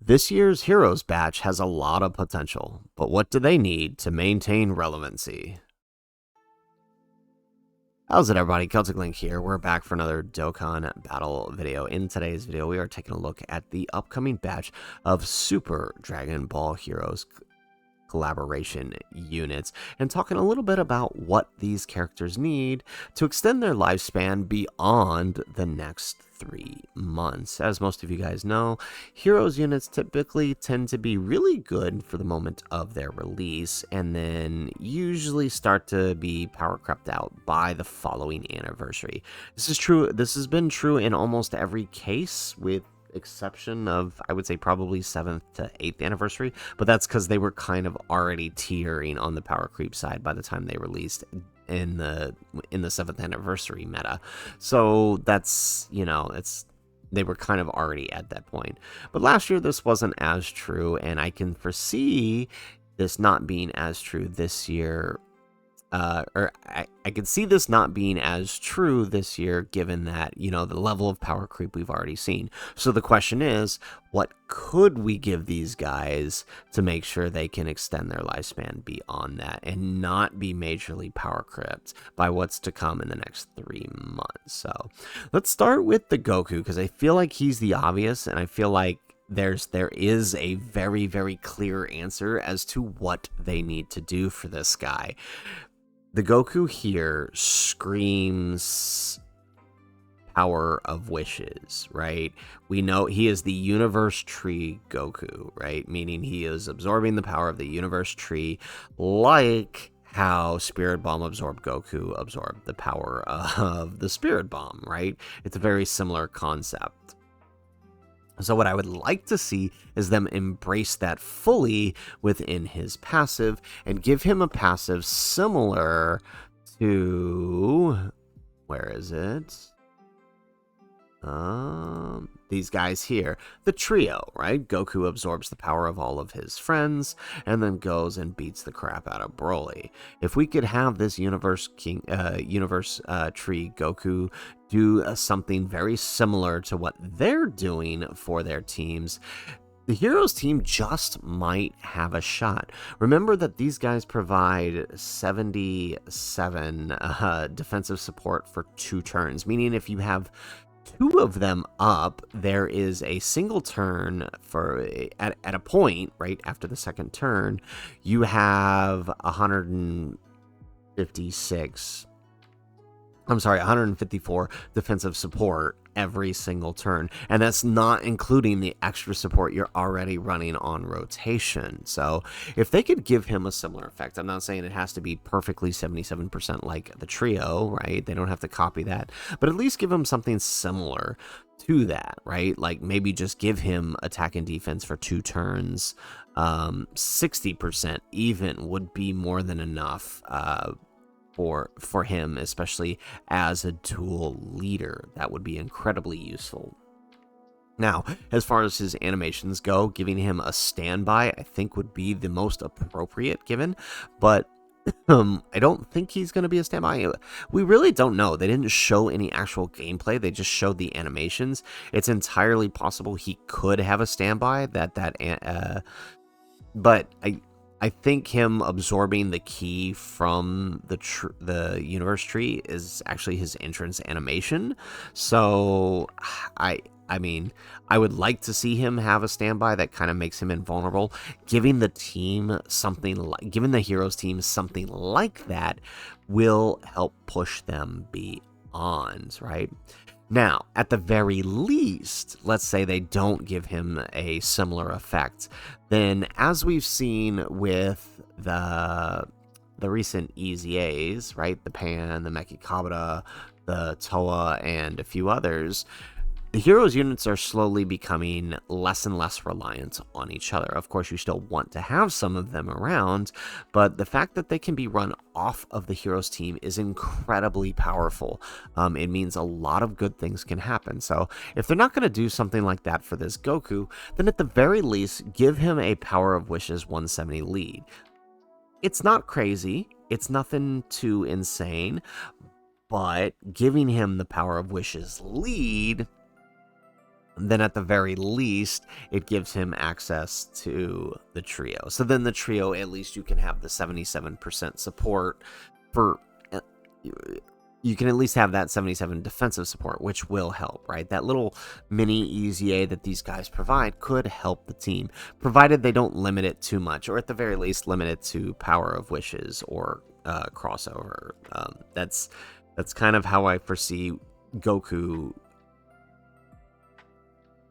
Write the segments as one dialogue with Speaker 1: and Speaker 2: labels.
Speaker 1: This year's Heroes batch has a lot of potential, but what do they need to maintain relevancy? How's it, everybody? Celtic Link here. We're back for another Dokkan battle video. In today's video, we are taking a look at the upcoming batch of Super Dragon Ball Heroes collaboration units and talking a little bit about what these characters need to extend their lifespan beyond the next 3 months. As most of you guys know, Heroes units typically tend to be really good for the moment of their release and then usually start to be power crept out by the following anniversary. This is true. This has been true in almost every case, with exception of, I would say, probably 7th to 8th anniversary, but that's because they were kind of already teetering on the power creep side by the time they released in the 7th anniversary meta. So that's, they were kind of already at that point. But last year this wasn't as true, and I can foresee this not being as true this year. I can see this not being as true this year, given that, the level of power creep we've already seen. So the question is, what could we give these guys to make sure they can extend their lifespan beyond that and not be majorly power crept by what's to come in the next 3 months? So let's start with the Goku, because I feel like he's the obvious, and I feel like there is a very, very clear answer as to what they need to do for this guy. The Goku here screams power of wishes, right? We know he is the universe tree Goku, right? Meaning he is absorbing the power of the universe tree, like how Spirit Bomb absorbed Goku absorbed the power of the Spirit Bomb, right? It's a very similar concept. So what I would like to see is them embrace that fully within his passive and give him a passive similar to, where is it? These guys here, the trio, right? Goku absorbs the power of all of his friends and then goes and beats the crap out of Broly. If we could have this universe tree Goku do something very similar to what they're doing for their teams, the Heroes team just might have a shot. Remember that these guys provide 77 defensive support for 2 turns, meaning if you have 2 of them up, there is a single turn for at a point right after the second turn. You have 154 defensive support every single turn, and that's not including the extra support you're already running on rotation. So if they could give him a similar effect, I'm not saying it has to be perfectly 77% like the trio, right? They don't have to copy that, but at least give him something similar to that, right? Like maybe just give him attack and defense for 2 turns. 60% even would be more than enough for him, especially as a dual leader. That would be incredibly useful. Now, as far as his animations go, giving him a standby, I think, would be the most appropriate given, but I don't think he's going to be a standby. We really don't know. They didn't show any actual gameplay. They just showed the animations. It's entirely possible he could have a standby, but I think him absorbing the key from the universe tree is actually his entrance animation. So I mean, I would like to see him have a standby that kind of makes him invulnerable. Giving the Heroes team something like that will help push them beyond, right? Now, at the very least, let's say they don't give him a similar effect, then as we've seen with the recent EZAs, right, the Pan, the Mechikabra, the Toa, and a few others, the Heroes units are slowly becoming less and less reliant on each other. Of course, you still want to have some of them around, but the fact that they can be run off of the Heroes team is incredibly powerful. It means a lot of good things can happen. So if they're not going to do something like that for this Goku, then at the very least, give him a Power of Wishes 170 lead. It's not crazy. It's nothing too insane, but giving him the Power of Wishes lead then at the very least, it gives him access to the trio. So then the trio, at least you can have the 77% support for... You can at least have that 77 defensive support, which will help, right? That little mini EZA that these guys provide could help the team, provided they don't limit it too much, or at the very least limit it to Power of Wishes or crossover. That's kind of how I foresee Goku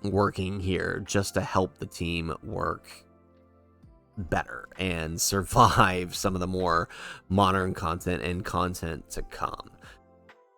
Speaker 1: working here, just to help the team work better and survive some of the more modern content and content to come.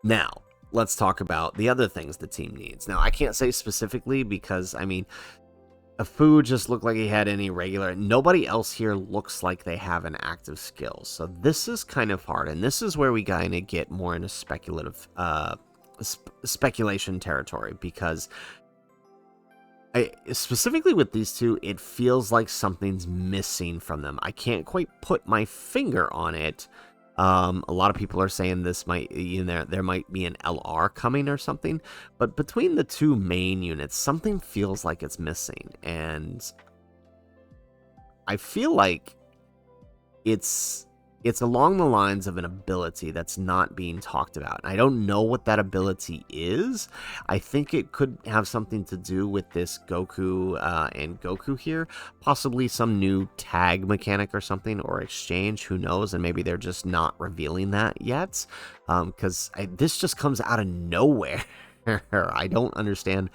Speaker 1: Now, let's talk about the other things the team needs. Now, I can't say specifically because, I mean, Fu just looked like he had any regular... Nobody else here looks like they have an active skill. So this is kind of hard, and this is where we kind of get more into speculative, speculation territory, because specifically with these two, it feels like something's missing from them. I can't quite put my finger on it. A lot of people are saying this might, there might be an LR coming or something, but between the two main units, something feels like it's missing, and I feel like it's along the lines of an ability that's not being talked about. I don't know what that ability is. I think it could have something to do with this Goku and Goku here. Possibly some new tag mechanic or something, or exchange, who knows, and maybe they're just not revealing that yet. Because this just comes out of nowhere. I don't understand.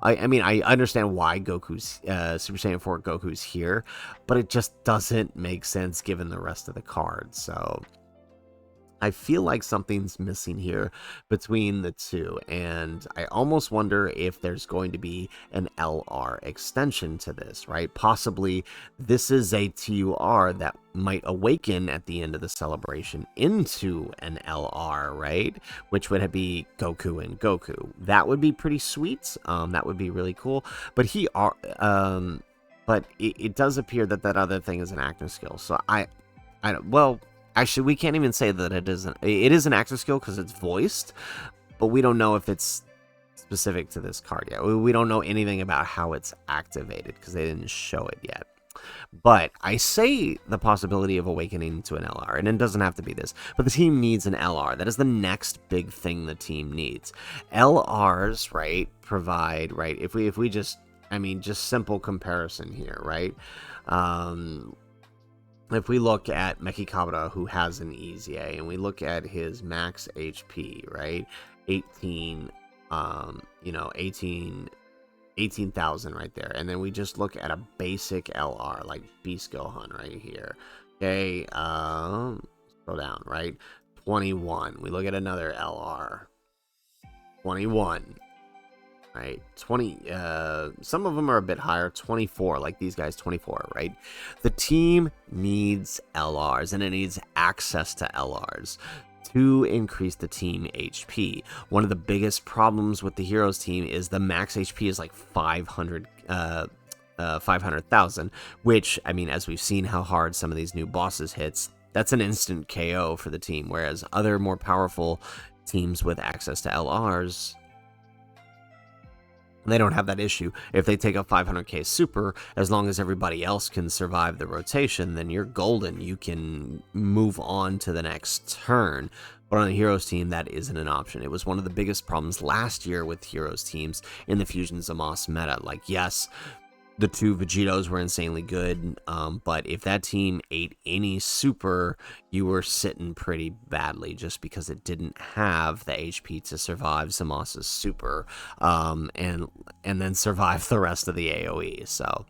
Speaker 1: I mean, I understand why Goku's Super Saiyan 4 Goku's here, but it just doesn't make sense given the rest of the cards. So I feel like something's missing here between the two, and I almost wonder if there's going to be an LR extension to this, right? Possibly this is a TUR that might awaken at the end of the celebration into an LR, right? Which would be Goku and Goku. That would be pretty sweet. That would be really cool. But it does appear that that other thing is an active skill. So I don't. Well, actually, we can't even say that it isn't. It is an active skill because it's voiced, but we don't know if it's specific to this card yet. We don't know anything about how it's activated because they didn't show it yet. But I say the possibility of awakening to an LR, and it doesn't have to be this, but the team needs an LR. That is the next big thing the team needs. LRs, right, provide, right, if we just, I mean, just simple comparison here, right? If we look at Mechikabra, who has an EZA, and we look at his max HP, right, 18,000 right there, and then we just look at a basic LR like Beast Gohan right here. Okay, scroll down, right, 21. We look at another LR, 21. Right, 20, some of them are a bit higher, 24, like these guys, 24, right? The team needs LRs, and it needs access to LRs to increase the team HP. One of the biggest problems with the Heroes team is the max HP is like 500,000, which, I mean, as we've seen how hard some of these new bosses hits, that's an instant KO for the team, whereas other more powerful teams with access to LRs, they don't have that issue. If they take a 500k super, as long as everybody else can survive the rotation, then you're golden. You can move on to the next turn. But on the Heroes team, that isn't an option. It was one of the biggest problems last year with Heroes teams in the Fusion Zamos meta. Like, yes, the two Vegetos were insanely good, but if that team ate any super, you were sitting pretty badly just because it didn't have the HP to survive Zamos's super, and then survive the rest of the AoE. So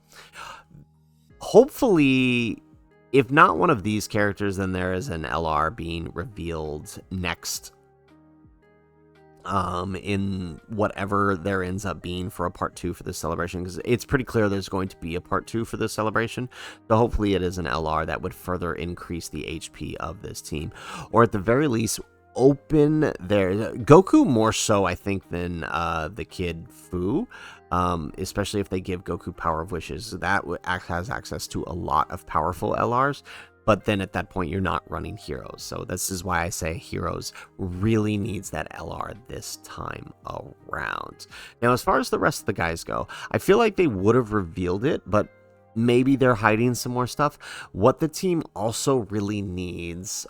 Speaker 1: hopefully, if not one of these characters, then there is an LR being revealed next in whatever there ends up being for a part 2 for this celebration, because it's pretty clear there's going to be a part 2 for this celebration. So hopefully it is an LR that would further increase the HP of this team, or at the very least open their Goku more so, I think, than the kid Fu, especially if they give Goku Power of Wishes. That has access to a lot of powerful LRs. but then at that point you're not running Heroes. So this is why I say Heroes really needs that LR this time around. Now, as far as the rest of the guys go, I feel like they would have revealed it, but maybe they're hiding some more stuff. What the team also really needs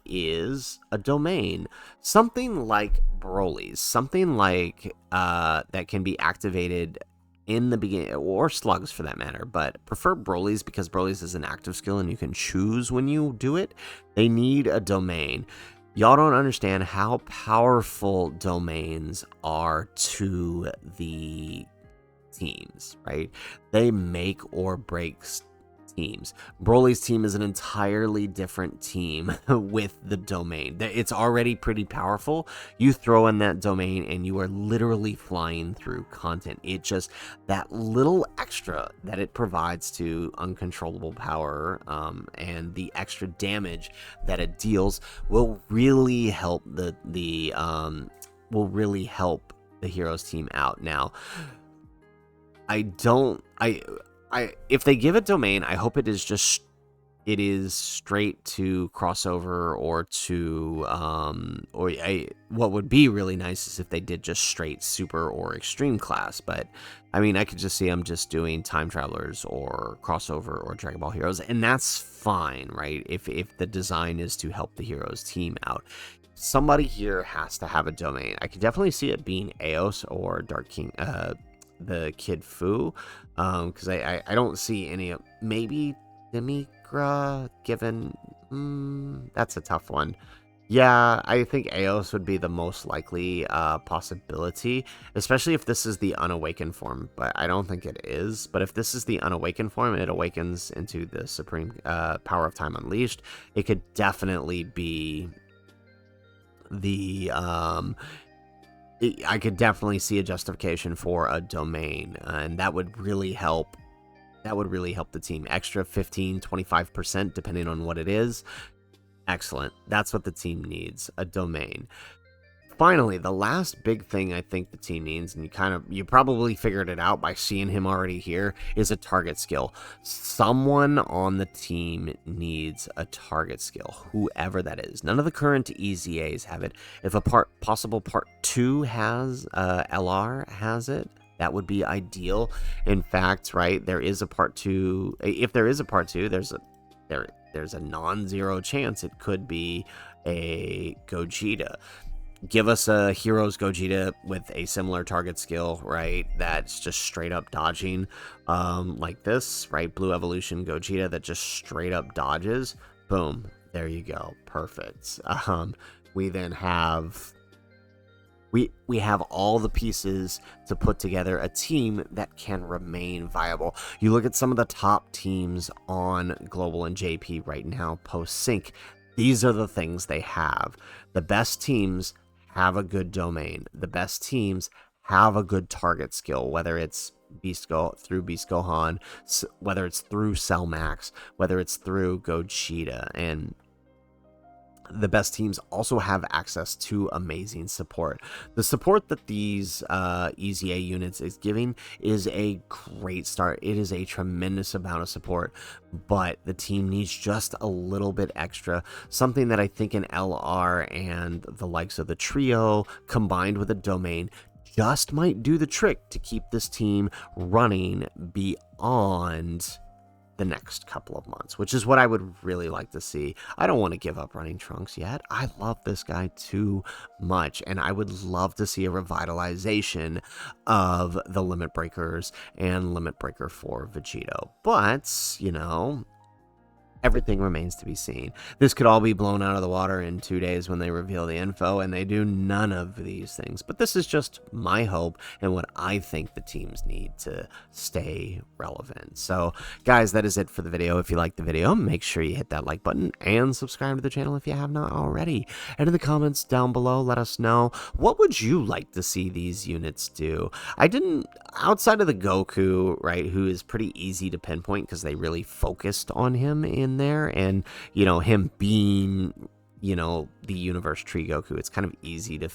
Speaker 1: is a domain. Something like Broly's. Something like that can be activated in the beginning, or Slugs for that matter, but prefer Broly's because Broly's is an active skill and you can choose when you do it. They need a domain. Y'all don't understand how powerful domains are to the teams, right? They make or break teams. Broly's team is an entirely different team with the domain. It's already pretty powerful. You throw in that domain and you are literally flying through content. It just, that little extra that it provides to uncontrollable power and the extra damage that it deals will really help the Heroes team out. Now, if they give a domain, I hope it is straight to crossover or to what would be really nice is if they did just straight super or extreme class. But I mean, I could just see them just doing time travelers or crossover or Dragon Ball Heroes, and that's fine, right? If the design is to help the Heroes team out. Somebody here has to have a domain. I could definitely see it being Eos or Dark King, the Kid Fu, because I don't see any. Maybe Demigra, given that's a tough one. Yeah, I think Eos would be the most likely possibility, especially if this is the unawakened form, but I don't think it is. But if this is the unawakened form, it awakens into the supreme power of time unleashed. It could definitely be the I could definitely see a justification for a domain, and that would really help. That would really help the team. Extra 15-25% depending on what it is. Excellent. That's what the team needs, a domain. Finally, the last big thing I think the team needs, and you probably figured it out by seeing him already here, is a target skill. Someone on the team needs a target skill, whoever that is. None of the current EZAs have it. If a possible part 2 has LR has it, that would be ideal. In fact, right, there is a part 2. If there is a part 2, there's a non-zero chance it could be a Gogeta. Give us a Heroes Gogeta with a similar target skill, right? That's just straight up dodging, like this, right? Blue Evolution Gogeta that just straight up dodges. Boom. There you go. Perfect. We then have... We have all the pieces to put together a team that can remain viable. You look at some of the top teams on Global and JP right now, post-sync. These are the things they have. The best teams have a good domain. The best teams have a good target skill, whether it's through Beast Gohan, whether it's through Cell Max, whether it's through Gogeta, and the best teams also have access to amazing support. The support that these EZA units is giving is a great start. It is a tremendous amount of support, but the team needs just a little bit extra. Something that I think an LR and the likes of the trio combined with a domain just might do the trick to keep this team running beyond the next couple of months, which is what I would really like to see. I don't want to give up running Trunks yet. I love this guy too much, and I would love to see a revitalization of the Limit Breakers and Limit Breaker 4 Vegito. But, you know, everything remains to be seen. This could all be blown out of the water in 2 days when they reveal the info, and they do none of these things. But this is just my hope and what I think the teams need to stay relevant. So, guys, that is it for the video. If you liked the video, make sure you hit that like button and subscribe to the channel if you have not already. And in the comments down below, let us know, what would you like to see these units do? Outside of the Goku, right, who is pretty easy to pinpoint because they really focused on him in there, and you know, him being, you know, the universe tree Goku, it's kind of easy to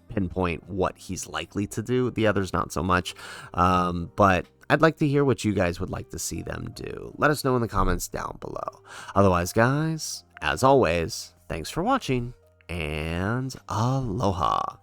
Speaker 1: pinpoint what he's likely to do. The others, not so much. But I'd like to hear what you guys would like to see them do. Let us know in the comments down below. Otherwise, guys, as always, thanks for watching, and aloha.